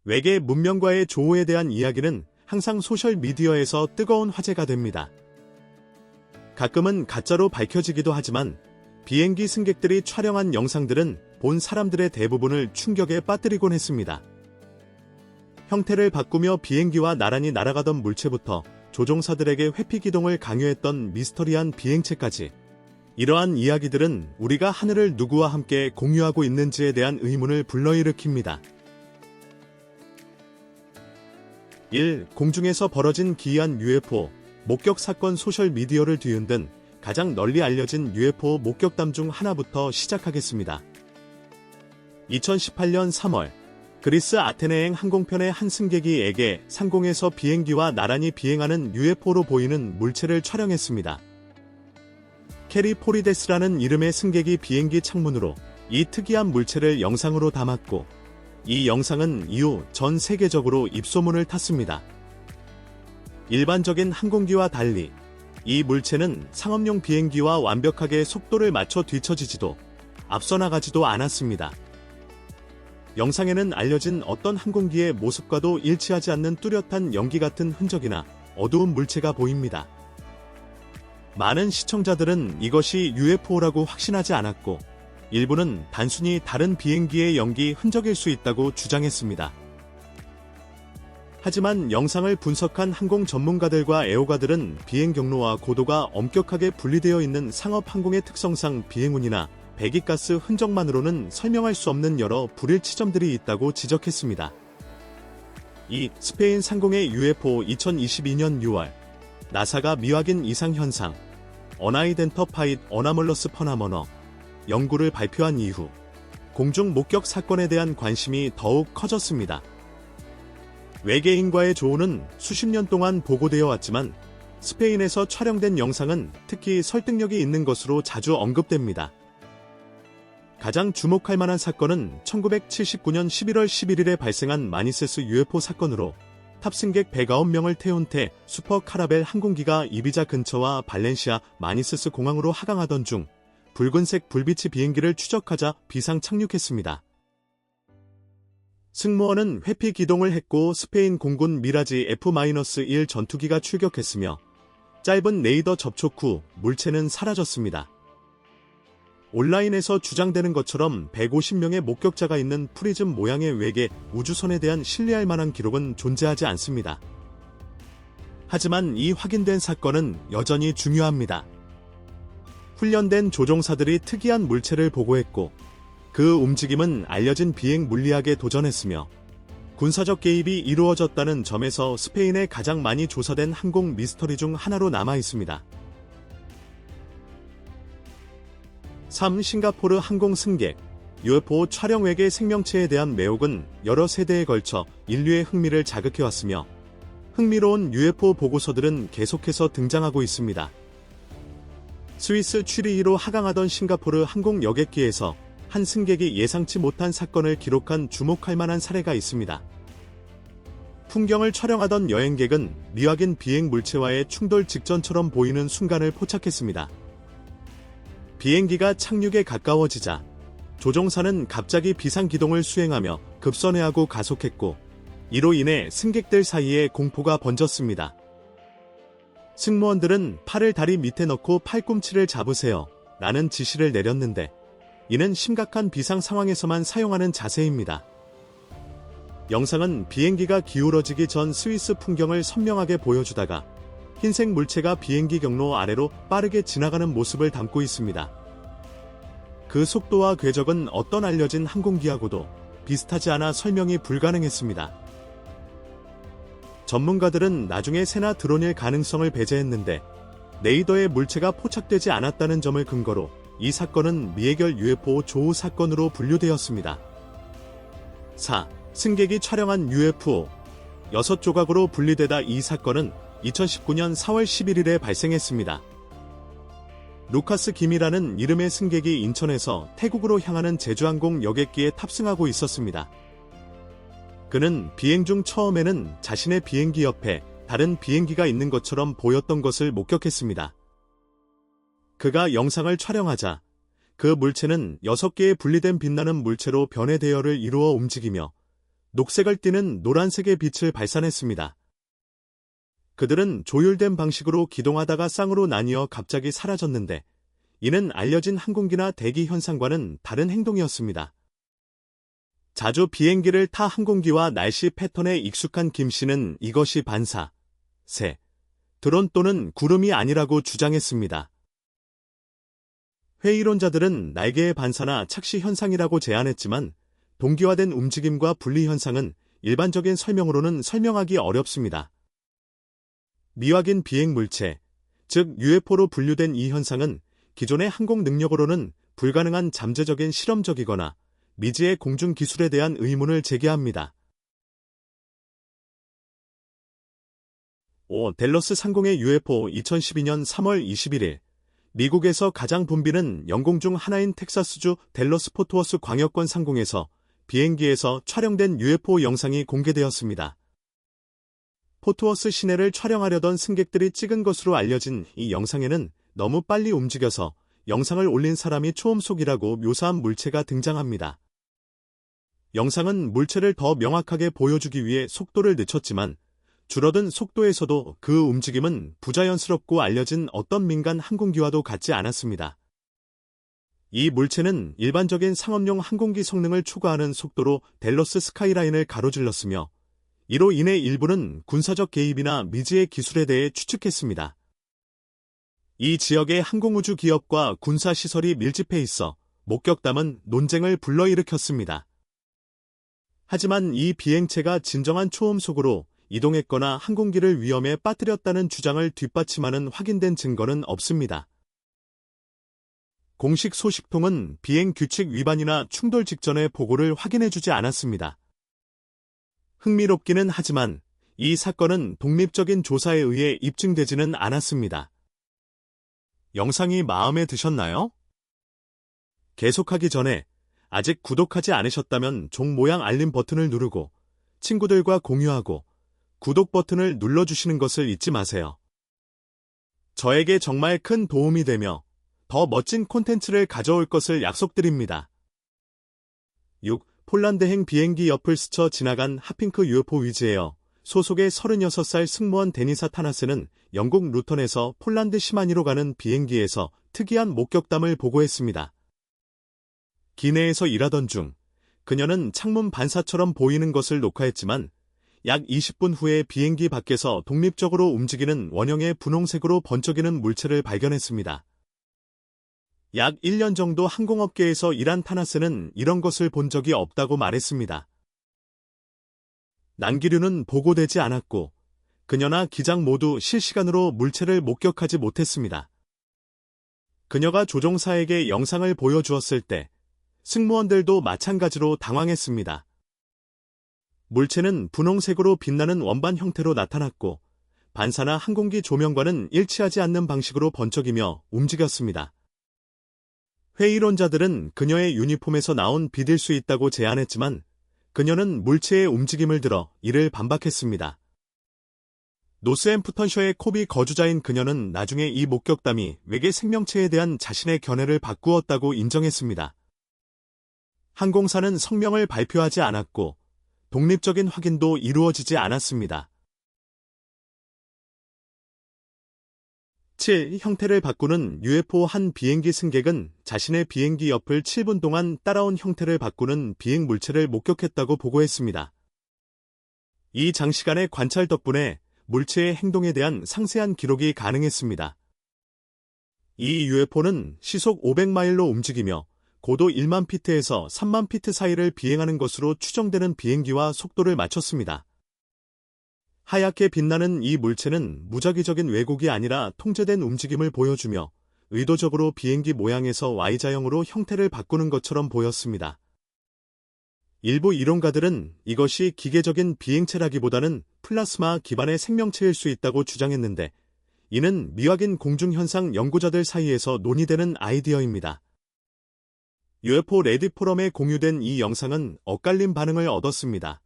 외계 문명과의 조우에 대한 이야기는 항상 소셜미디어에서 뜨거운 화제가 됩니다. 가끔은 가짜로 밝혀지기도 하지만 비행기 승객들이 촬영한 영상들은 본 사람들의 대부분을 충격에 빠뜨리곤 했습니다. 형태를 바꾸며 비행기와 나란히 날아가던 물체부터 조종사들에게 회피기동을 강요했던 미스터리한 비행체까지, 이러한 이야기들은 우리가 하늘을 누구와 함께 공유하고 있는지에 대한 의문을 불러일으킵니다. 1. 공중에서 벌어진 기이한 UFO 목격 사건. 소셜미디어를 뒤흔든 가장 널리 알려진 UFO 목격담 중 하나부터 시작하겠습니다. 2018년 3월 그리스 아테네행 항공편의 한 승객이 상공에서 비행기와 나란히 비행하는 UFO로 보이는 물체를 촬영했습니다. 캐리 포리데스라는 이름의 승객이 비행기 창문으로 이 특이한 물체를 영상으로 담았고, 이 영상은 이후 전 세계적으로 입소문을 탔습니다. 일반적인 항공기와 달리 이 물체는 상업용 비행기와 완벽하게 속도를 맞춰 뒤처지지도 앞서 나가지도 않았습니다. 영상에는 알려진 어떤 항공기의 모습과도 일치하지 않는 뚜렷한 연기 같은 흔적이나 어두운 물체가 보입니다. 많은 시청자들은 이것이 UFO라고 확신하지 않았고, 일부는 단순히 다른 비행기의 연기 흔적일 수 있다고 주장했습니다. 하지만 영상을 분석한 항공 전문가들과 애호가들은 비행 경로와 고도가 엄격하게 분리되어 있는 상업항공의 특성상 비행운이나 배기가스 흔적만으로는 설명할 수 없는 여러 불일치점들이 있다고 지적했습니다. 2. 스페인 상공의 UFO. 2022년 6월 나사가 미확인 이상 현상 Unidentified Anomalous Phenomena 연구를 발표한 이후 공중 목격 사건에 대한 관심이 더욱 커졌습니다. 외계인과의 조우는 수십 년 동안 보고되어 왔지만 스페인에서 촬영된 영상은 특히 설득력이 있는 것으로 자주 언급됩니다. 가장 주목할 만한 사건은 1979년 11월 11일에 발생한 마니세스 UFO 사건으로 탑승객 109명을 태운 슈퍼 카라벨 항공기가 이비자 근처와 발렌시아 마니세스 공항으로 하강하던 중 붉은색 불빛이 비행기를 추적하자 비상 착륙했습니다. 승무원은 회피 기동을 했고 스페인 공군 미라지 F-1 전투기가 출격했으며 짧은 레이더 접촉 후 물체는 사라졌습니다. 온라인에서 주장되는 것처럼 150명의 목격자가 있는 프리즘 모양의 외계 우주선에 대한 신뢰할 만한 기록은 존재하지 않습니다. 하지만 이 확인된 사건은 여전히 중요합니다. 훈련된 조종사들이 특이한 물체를 보고했고, 그 움직임은 알려진 비행 물리학에 도전했으며 군사적 개입이 이루어졌다는 점에서 스페인에 가장 많이 조사된 항공 미스터리 중 하나로 남아 있습니다. 3. 싱가포르 항공 승객 UFO 촬영 외계 생명체에 대한 매혹은 여러 세대에 걸쳐 인류의 흥미를 자극해왔으며 흥미로운 UFO 보고서들은 계속해서 등장하고 있습니다. 스위스 취리히로 하강하던 싱가포르 항공 여객기에서 한 승객이 예상치 못한 사건을 기록한 주목할 만한 사례가 있습니다. 풍경을 촬영하던 여행객은 미확인 비행 물체와의 충돌 직전처럼 보이는 순간을 포착했습니다. 비행기가 착륙에 가까워지자 조종사는 갑자기 비상기동을 수행하며 급선회하고 가속했고, 이로 인해 승객들 사이에 공포가 번졌습니다. 승무원들은 팔을 다리 밑에 넣고 팔꿈치를 잡으세요 라는 지시를 내렸는데, 이는 심각한 비상 상황에서만 사용하는 자세입니다. 영상은 비행기가 기울어지기 전 스위스 풍경을 선명하게 보여주다가 흰색 물체가 비행기 경로 아래로 빠르게 지나가는 모습을 담고 있습니다. 그 속도와 궤적은 어떤 알려진 항공기하고도 비슷하지 않아 설명이 불가능했습니다. 전문가들은 나중에 새나 드론일 가능성을 배제했는데 레이더에 물체가 포착되지 않았다는 점을 근거로 이 사건은 미해결 UFO 조우 사건으로 분류되었습니다. 4. 승객이 촬영한 UFO 6조각으로 분리되다. 이 사건은 2019년 4월 11일에 발생했습니다. 루카스 김이라는 이름의 승객이 인천에서 태국으로 향하는 제주항공 여객기에 탑승하고 있었습니다. 그는 비행 중 처음에는 자신의 비행기 옆에 다른 비행기가 있는 것처럼 보였던 것을 목격했습니다. 그가 영상을 촬영하자 그 물체는 6개의 분리된 빛나는 물체로 변의 대열을 이루어 움직이며 녹색을 띠는 노란색의 빛을 발산했습니다. 그들은 조율된 방식으로 기동하다가 쌍으로 나뉘어 갑자기 사라졌는데, 이는 알려진 항공기나 대기 현상과는 다른 행동이었습니다. 자주 비행기를 타 항공기와 날씨 패턴에 익숙한 김 씨는 이것이 반사, 새, 드론 또는 구름이 아니라고 주장했습니다. 회의론자들은 날개의 반사나 착시 현상이라고 제안했지만 동기화된 움직임과 분리 현상은 일반적인 설명으로는 설명하기 어렵습니다. 미확인 비행 물체, 즉 UFO로 분류된 이 현상은 기존의 항공 능력으로는 불가능한 잠재적인 실험적이거나 미지의 공중 기술에 대한 의문을 제기합니다. 5. 댈러스 상공의 UFO 2012년 3월 21일 미국에서 가장 붐비는 영공 중 하나인 텍사스주 댈러스 포트워스 광역권 상공에서 비행기에서 촬영된 UFO 영상이 공개되었습니다. 포트워스 시내를 촬영하려던 승객들이 찍은 것으로 알려진 이 영상에는 너무 빨리 움직여서 영상을 올린 사람이 초음속이라고 묘사한 물체가 등장합니다. 영상은 물체를 더 명확하게 보여주기 위해 속도를 늦췄지만 줄어든 속도에서도 그 움직임은 부자연스럽고 알려진 어떤 민간 항공기와도 같지 않았습니다. 이 물체는 일반적인 상업용 항공기 성능을 초과하는 속도로 댈러스 스카이라인을 가로질렀으며 이로 인해 일부는 군사적 개입이나 미지의 기술에 대해 추측했습니다. 이 지역의 항공우주 기업과 군사시설이 밀집해 있어 목격담은 논쟁을 불러일으켰습니다. 하지만 이 비행체가 진정한 초음속으로 이동했거나 항공기를 위험에 빠뜨렸다는 주장을 뒷받침하는 확인된 증거는 없습니다. 공식 소식통은 비행 규칙 위반이나 충돌 직전의 보고를 확인해주지 않았습니다. 흥미롭기는 하지만 이 사건은 독립적인 조사에 의해 입증되지는 않았습니다. 영상이 마음에 드셨나요? 계속하기 전에 아직 구독하지 않으셨다면 종 모양 알림 버튼을 누르고 친구들과 공유하고 구독 버튼을 눌러주시는 것을 잊지 마세요. 저에게 정말 큰 도움이 되며 더 멋진 콘텐츠를 가져올 것을 약속드립니다. 6. 폴란드행 비행기 옆을 스쳐 지나간 하핑크 UFO 위즈에어 소속의 36살 승무원 데니사 타나스는 영국 루턴에서 폴란드 시마니로 가는 비행기에서 특이한 목격담을 보고했습니다. 기내에서 일하던 중 그녀는 창문 반사처럼 보이는 것을 녹화했지만 약 20분 후에 비행기 밖에서 독립적으로 움직이는 원형의 분홍색으로 번쩍이는 물체를 발견했습니다. 약 1년 정도 항공업계에서 일한 타나스는 이런 것을 본 적이 없다고 말했습니다. 난기류는 보고되지 않았고 그녀나 기장 모두 실시간으로 물체를 목격하지 못했습니다. 그녀가 조종사에게 영상을 보여주었을 때 승무원들도 마찬가지로 당황했습니다. 물체는 분홍색으로 빛나는 원반 형태로 나타났고 반사나 항공기 조명과는 일치하지 않는 방식으로 번쩍이며 움직였습니다. 회의론자들은 그녀의 유니폼에서 나온 빛일 수 있다고 제안했지만 그녀는 물체의 움직임을 들어 이를 반박했습니다. 노스앰프턴셔의 코비 거주자인 그녀는 나중에 이 목격담이 외계 생명체에 대한 자신의 견해를 바꾸었다고 인정했습니다. 항공사는 성명을 발표하지 않았고 독립적인 확인도 이루어지지 않았습니다. 7. 형태를 바꾸는 UFO. 한 비행기 승객은 자신의 비행기 옆을 7분 동안 따라온 형태를 바꾸는 비행 물체를 목격했다고 보고했습니다. 이 장시간의 관찰 덕분에 물체의 행동에 대한 상세한 기록이 가능했습니다. 이 UFO는 시속 500마일로 움직이며 고도 1만 피트에서 3만 피트 사이를 비행하는 것으로 추정되는 비행기와 속도를 맞췄습니다. 하얗게 빛나는 이 물체는 무작위적인 왜곡이 아니라 통제된 움직임을 보여주며 의도적으로 비행기 모양에서 Y자형으로 형태를 바꾸는 것처럼 보였습니다. 일부 이론가들은 이것이 기계적인 비행체라기보다는 플라스마 기반의 생명체일 수 있다고 주장했는데 이는 미확인 공중현상 연구자들 사이에서 논의되는 아이디어입니다. UFO 레딧 포럼에 공유된 이 영상은 엇갈린 반응을 얻었습니다.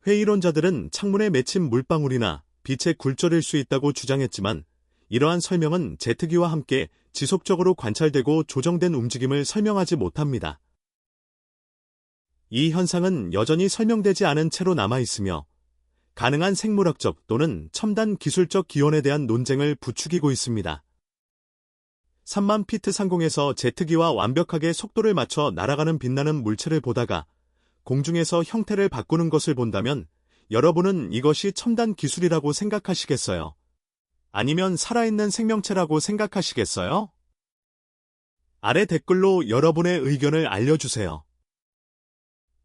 회의론자들은 창문에 맺힌 물방울이나 빛의 굴절일 수 있다고 주장했지만 이러한 설명은 제트기와 함께 지속적으로 관찰되고 조정된 움직임을 설명하지 못합니다. 이 현상은 여전히 설명되지 않은 채로 남아있으며 가능한 생물학적 또는 첨단 기술적 기원에 대한 논쟁을 부추기고 있습니다. 3만 피트 상공에서 제트기와 완벽하게 속도를 맞춰 날아가는 빛나는 물체를 보다가 공중에서 형태를 바꾸는 것을 본다면 여러분은 이것이 첨단 기술이라고 생각하시겠어요? 아니면 살아있는 생명체라고 생각하시겠어요? 아래 댓글로 여러분의 의견을 알려주세요.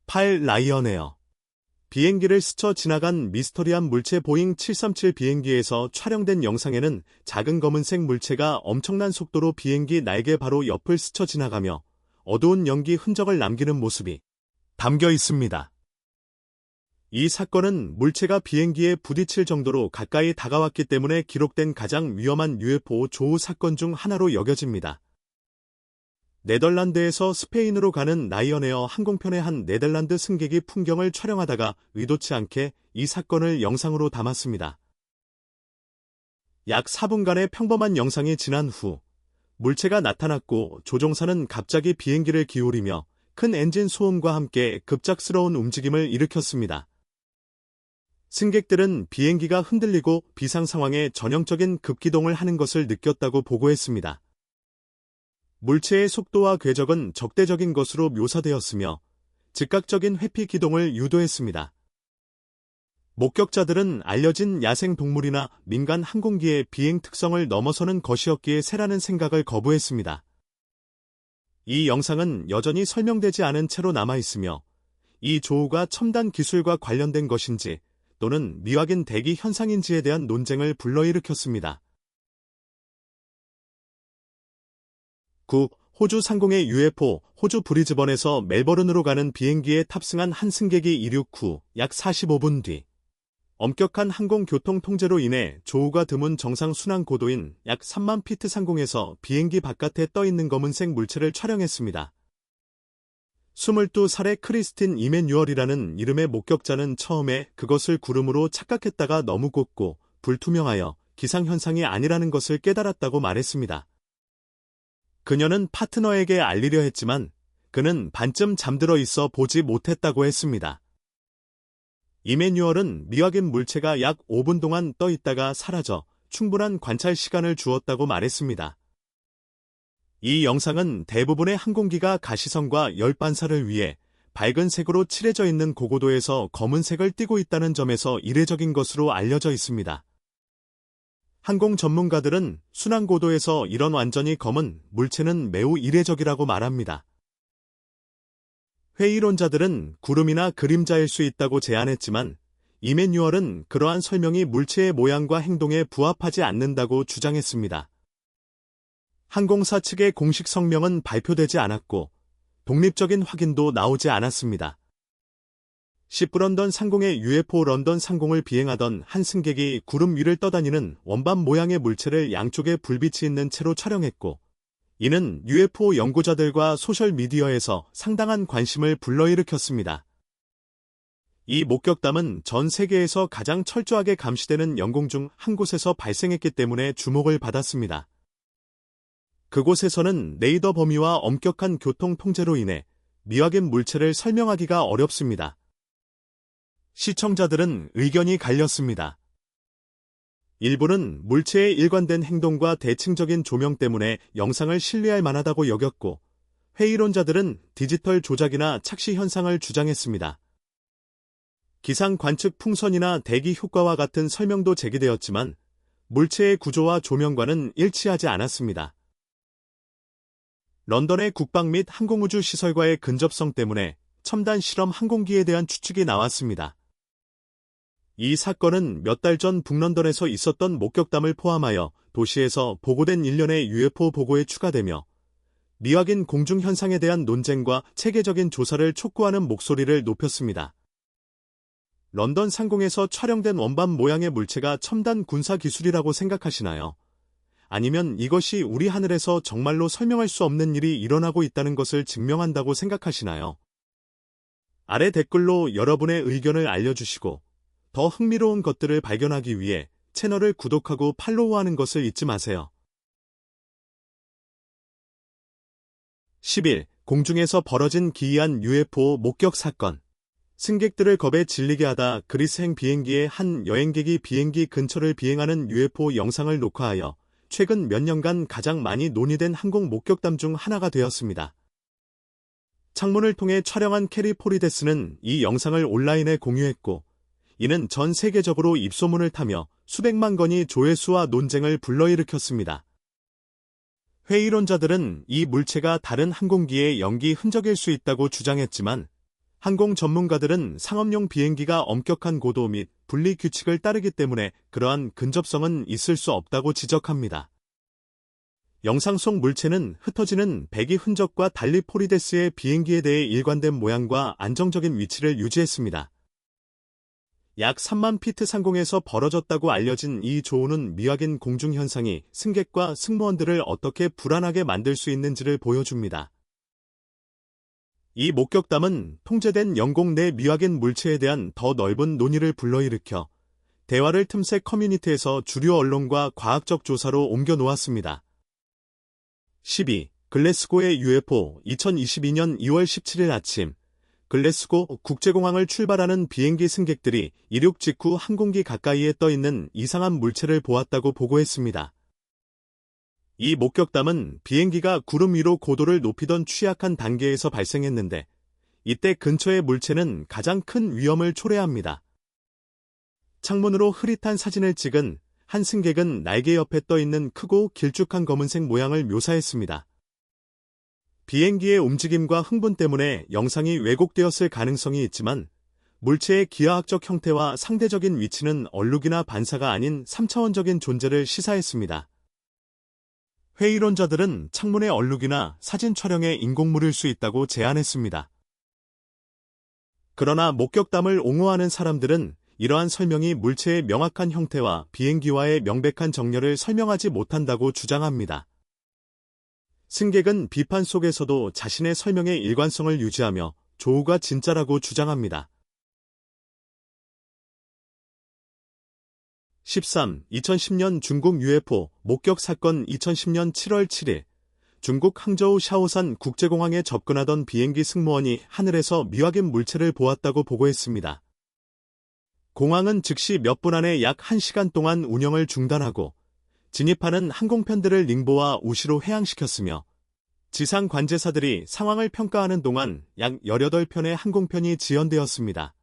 8. 라이언에어. 비행기를 스쳐 지나간 미스터리한 물체 보잉 737 비행기에서 촬영된 영상에는 작은 검은색 물체가 엄청난 속도로 비행기 날개 바로 옆을 스쳐 지나가며 어두운 연기 흔적을 남기는 모습이 담겨 있습니다. 이 사건은 물체가 비행기에 부딪힐 정도로 가까이 다가왔기 때문에 기록된 가장 위험한 UFO 조우 사건 중 하나로 여겨집니다. 네덜란드에서 스페인으로 가는 라이언에어 항공편의 한 네덜란드 승객이 풍경을 촬영하다가 의도치 않게 이 사건을 영상으로 담았습니다. 약 4분간의 평범한 영상이 지난 후 물체가 나타났고 조종사는 갑자기 비행기를 기울이며 큰 엔진 소음과 함께 급작스러운 움직임을 일으켰습니다. 승객들은 비행기가 흔들리고 비상 상황에 전형적인 급기동을 하는 것을 느꼈다고 보고했습니다. 물체의 속도와 궤적은 적대적인 것으로 묘사되었으며 즉각적인 회피 기동을 유도했습니다. 목격자들은 알려진 야생 동물이나 민간 항공기의 비행 특성을 넘어서는 것이었기에 새라는 생각을 거부했습니다. 이 영상은 여전히 설명되지 않은 채로 남아있으며 이 조우가 첨단 기술과 관련된 것인지 또는 미확인 대기 현상인지에 대한 논쟁을 불러일으켰습니다. 9. 호주 상공의 UFO. 호주 브리즈번에서 멜버른으로 가는 비행기에 탑승한 한 승객이 이륙 후 약 45분 뒤 엄격한 항공교통 통제로 인해 조우가 드문 정상 순항 고도인 약 3만 피트 상공에서 비행기 바깥에 떠있는 검은색 물체를 촬영했습니다. 22살의 크리스틴 이메뉴얼이라는 이름의 목격자는 처음에 그것을 구름으로 착각했다가 너무 곱고 불투명하여 기상현상이 아니라는 것을 깨달았다고 말했습니다. 그녀는 파트너에게 알리려 했지만 그는 반쯤 잠들어 있어 보지 못했다고 했습니다. 이메뉴얼은 미확인 물체가 약 5분 동안 떠 있다가 사라져 충분한 관찰 시간을 주었다고 말했습니다. 이 영상은 대부분의 항공기가 가시성과 열 반사를 위해 밝은 색으로 칠해져 있는 고고도에서 검은색을 띠고 있다는 점에서 이례적인 것으로 알려져 있습니다. 항공 전문가들은 순항 고도에서 이런 완전히 검은 물체는 매우 이례적이라고 말합니다. 회의론자들은 구름이나 그림자일 수 있다고 제안했지만 이메뉴얼은 그러한 설명이 물체의 모양과 행동에 부합하지 않는다고 주장했습니다. 항공사 측의 공식 성명은 발표되지 않았고 독립적인 확인도 나오지 않았습니다. 10부 런던 상공의 UFO 런던 상공을 비행하던 한 승객이 구름 위를 떠다니는 원반 모양의 물체를 양쪽에 불빛이 있는 채로 촬영했고 이는 UFO 연구자들과 소셜미디어에서 상당한 관심을 불러일으켰습니다. 이 목격담은 전 세계에서 가장 철저하게 감시되는 영공 중 한 곳에서 발생했기 때문에 주목을 받았습니다. 그곳에서는 레이더 범위와 엄격한 교통 통제로 인해 미확인 물체를 설명하기가 어렵습니다. 시청자들은 의견이 갈렸습니다. 일부는 물체의 일관된 행동과 대칭적인 조명 때문에 영상을 신뢰할 만하다고 여겼고, 회의론자들은 디지털 조작이나 착시 현상을 주장했습니다. 기상 관측 풍선이나 대기 효과와 같은 설명도 제기되었지만, 물체의 구조와 조명과는 일치하지 않았습니다. 런던의 국방 및 항공우주 시설과의 근접성 때문에 첨단 실험 항공기에 대한 추측이 나왔습니다. 이 사건은 몇 달 전 북런던에서 있었던 목격담을 포함하여 도시에서 보고된 일련의 UFO 보고에 추가되며 미확인 공중 현상에 대한 논쟁과 체계적인 조사를 촉구하는 목소리를 높였습니다. 런던 상공에서 촬영된 원반 모양의 물체가 첨단 군사 기술이라고 생각하시나요? 아니면 이것이 우리 하늘에서 정말로 설명할 수 없는 일이 일어나고 있다는 것을 증명한다고 생각하시나요? 아래 댓글로 여러분의 의견을 알려주시고 더 흥미로운 것들을 발견하기 위해 채널을 구독하고 팔로우하는 것을 잊지 마세요. 11. 공중에서 벌어진 기이한 UFO 목격 사건. 승객들을 겁에 질리게 하다 그리스행 비행기의 한 여행객이 비행기 근처를 비행하는 UFO 영상을 녹화하여 최근 몇 년간 가장 많이 논의된 항공 목격담 중 하나가 되었습니다. 창문을 통해 촬영한 캐리 포리데스는 이 영상을 온라인에 공유했고, 이는 전 세계적으로 입소문을 타며 수백만 건의 조회수와 논쟁을 불러일으켰습니다. 회의론자들은 이 물체가 다른 항공기의 연기 흔적일 수 있다고 주장했지만, 항공 전문가들은 상업용 비행기가 엄격한 고도 및 분리 규칙을 따르기 때문에 그러한 근접성은 있을 수 없다고 지적합니다. 영상 속 물체는 흩어지는 배기 흔적과 달리 포리데스의 비행기에 대해 일관된 모양과 안정적인 위치를 유지했습니다. 약 3만 피트 상공에서 벌어졌다고 알려진 이 조우는 미확인 공중 현상이 승객과 승무원들을 어떻게 불안하게 만들 수 있는지를 보여줍니다. 이 목격담은 통제된 영공 내 미확인 물체에 대한 더 넓은 논의를 불러일으켜 대화를 틈새 커뮤니티에서 주류 언론과 과학적 조사로 옮겨 놓았습니다. 12. 글래스고의 UFO 2022년 2월 17일 아침 글래스고 국제공항을 출발하는 비행기 승객들이 이륙 직후 항공기 가까이에 떠있는 이상한 물체를 보았다고 보고했습니다. 이 목격담은 비행기가 구름 위로 고도를 높이던 취약한 단계에서 발생했는데, 이때 근처의 물체는 가장 큰 위험을 초래합니다. 창문으로 흐릿한 사진을 찍은 한 승객은 날개 옆에 떠있는 크고 길쭉한 검은색 모양을 묘사했습니다. 비행기의 움직임과 흥분 때문에 영상이 왜곡되었을 가능성이 있지만, 물체의 기하학적 형태와 상대적인 위치는 얼룩이나 반사가 아닌 3차원적인 존재를 시사했습니다. 회의론자들은 창문의 얼룩이나 사진 촬영에 인공물일 수 있다고 제안했습니다. 그러나 목격담을 옹호하는 사람들은 이러한 설명이 물체의 명확한 형태와 비행기와의 명백한 정렬을 설명하지 못한다고 주장합니다. 승객은 비판 속에서도 자신의 설명의 일관성을 유지하며 조우가 진짜라고 주장합니다. 13. 2010년 중국 UFO 목격 사건 2010년 7월 7일 중국 항저우 샤오산 국제공항에 접근하던 비행기 승무원이 하늘에서 미확인 물체를 보았다고 보고했습니다. 공항은 즉시 몇 분 안에 약 1시간 동안 운영을 중단하고 진입하는 항공편들을 닝보와 우시로 회항시켰으며 지상 관제사들이 상황을 평가하는 동안 약 18편의 항공편이 지연되었습니다.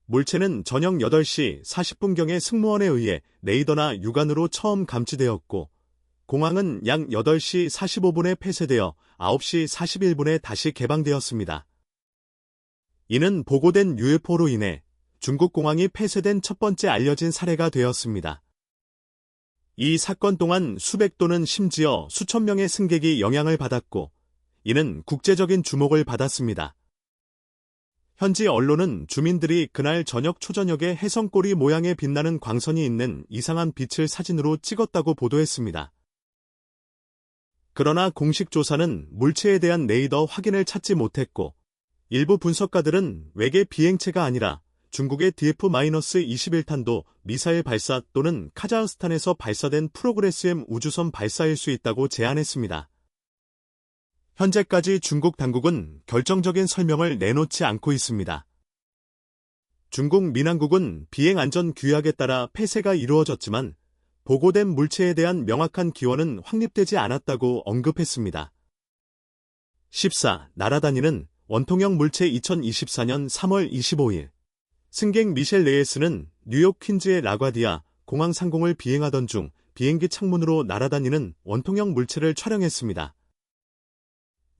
물체는 저녁 8시 40분경에 승무원에 의해 레이더나 육안으로 처음 감지되었고, 공항은 약 8시 45분에 폐쇄되어 9시 41분에 다시 개방되었습니다. 이는 보고된 UFO로 인해 중국 공항이 폐쇄된 첫 번째 알려진 사례가 되었습니다. 이 사건 동안 수백 또는 심지어 수천 명의 승객이 영향을 받았고, 이는 국제적인 주목을 받았습니다. 현지 언론은 주민들이 그날 저녁 초저녁에 해성꼬리 모양의 빛나는 광선이 있는 이상한 빛을 사진으로 찍었다고 보도했습니다. 그러나 공식 조사는 물체에 대한 레이더 확인을 찾지 못했고, 일부 분석가들은 외계 비행체가 아니라 중국의 DF-21탄도 미사일 발사 또는 카자흐스탄에서 발사된 프로그레스-M 우주선 발사일 수 있다고 제안했습니다. 현재까지 중국 당국은 결정적인 설명을 내놓지 않고 있습니다. 중국 민항국은 비행안전 규약에 따라 폐쇄가 이루어졌지만 보고된 물체에 대한 명확한 기원은 확립되지 않았다고 언급했습니다. 14. 날아다니는 원통형 물체 2024년 3월 25일 승객 미셸 레예스는 뉴욕 퀸즈의 라과디아 공항 상공을 비행하던 중 비행기 창문으로 날아다니는 원통형 물체를 촬영했습니다.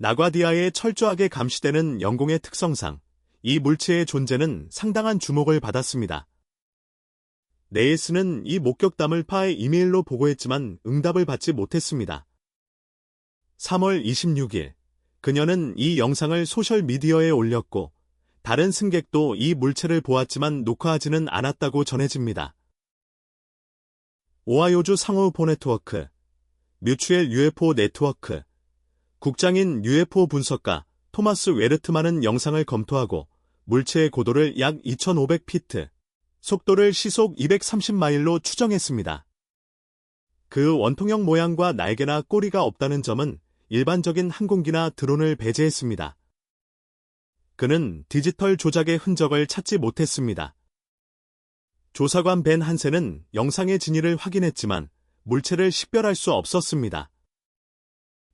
라과디아에 철저하게 감시되는 영공의 특성상 이 물체의 존재는 상당한 주목을 받았습니다. 레예스는 이 목격담을 파의 이메일로 보고했지만 응답을 받지 못했습니다. 3월 26일 그녀는 이 영상을 소셜미디어에 올렸고 다른 승객도 이 물체를 보았지만 녹화하지는 않았다고 전해집니다. 오하이오주 상호우포 네트워크, 뮤추엘 UFO 네트워크, 국장인 UFO 분석가 토마스 웨르트만은 영상을 검토하고 물체의 고도를 약 2,500피트, 속도를 시속 230마일로 추정했습니다. 그 원통형 모양과 날개나 꼬리가 없다는 점은 일반적인 항공기나 드론을 배제했습니다. 그는 디지털 조작의 흔적을 찾지 못했습니다. 조사관 벤 한센은 영상의 진위를 확인했지만 물체를 식별할 수 없었습니다.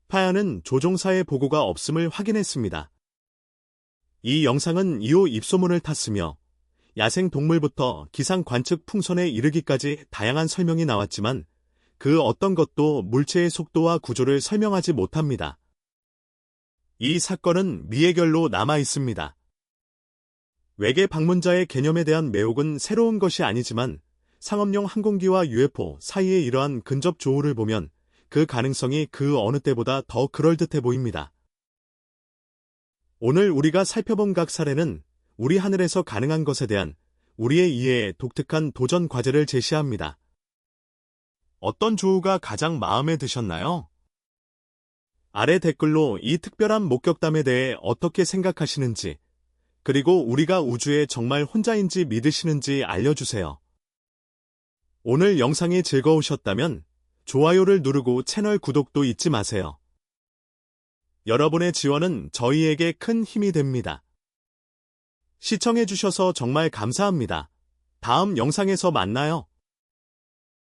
파야는 조종사의 보고가 없음을 확인했습니다. 이 영상은 이후 입소문을 탔으며 야생 동물부터 기상 관측 풍선에 이르기까지 다양한 설명이 나왔지만 그 어떤 것도 물체의 속도와 구조를 설명하지 못합니다. 이 사건은 미해결로 남아 있습니다. 외계 방문자의 개념에 대한 매혹은 새로운 것이 아니지만 상업용 항공기와 UFO 사이의 이러한 근접 조우를 보면 그 가능성이 그 어느 때보다 더 그럴듯해 보입니다. 오늘 우리가 살펴본 각 사례는 우리 하늘에서 가능한 것에 대한 우리의 이해에 독특한 도전 과제를 제시합니다. 어떤 조우가 가장 마음에 드셨나요? 아래 댓글로 이 특별한 목격담에 대해 어떻게 생각하시는지, 그리고 우리가 우주에 정말 혼자인지 믿으시는지 알려주세요. 오늘 영상이 즐거우셨다면 좋아요를 누르고 채널 구독도 잊지 마세요. 여러분의 지원은 저희에게 큰 힘이 됩니다. 시청해주셔서 정말 감사합니다. 다음 영상에서 만나요.